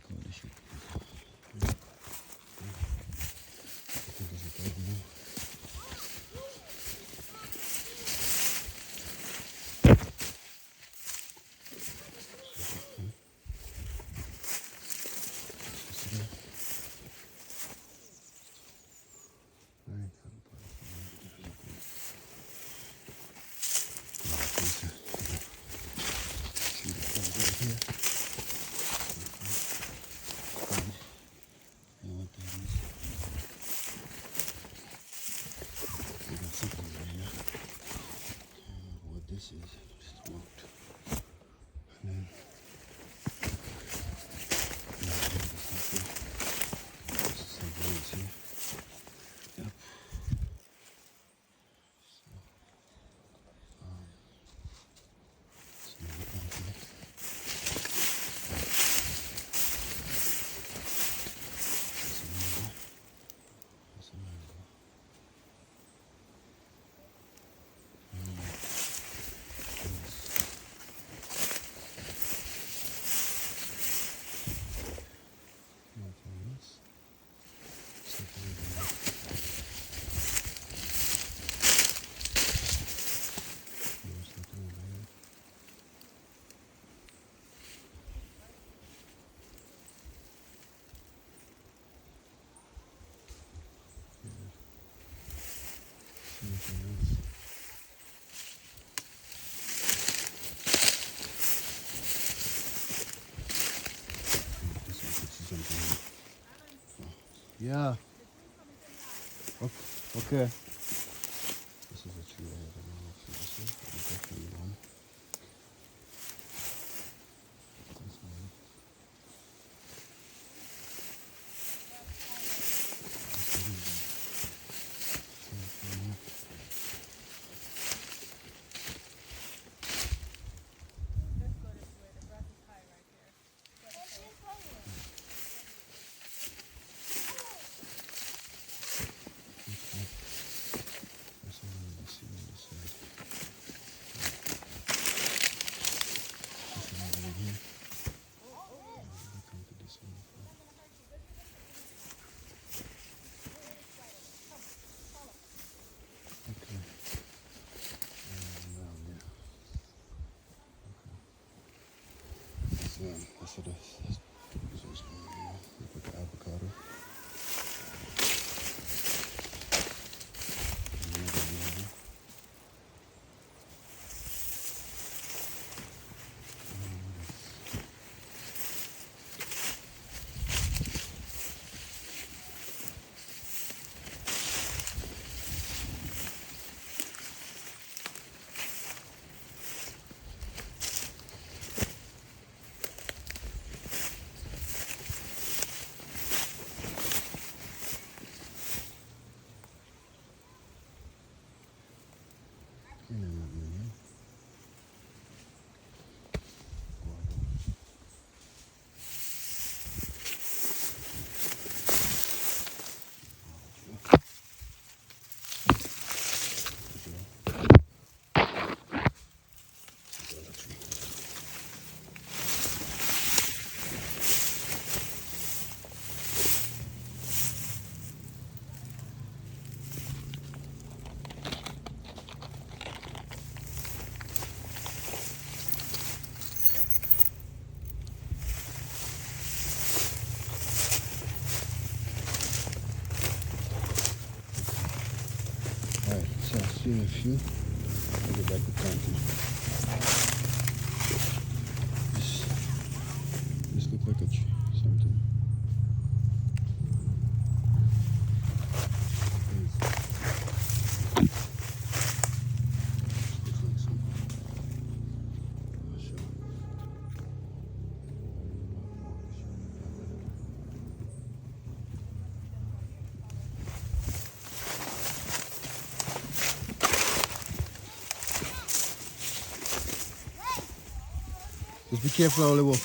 Holy shit. This is smoked. And then this is some blades here. Yep. So, some other content. That's a mango. That's a mango. Anything else? This one could see something. Oh. Yeah. Okay. This is a tree I don't know if you see. There's definitely one. This one. That's what this one's going on. Look like an avocado. Alright, so I'll see you in a few. I'll get back to planting. This looks like a tree, something. Just be careful, Oliver.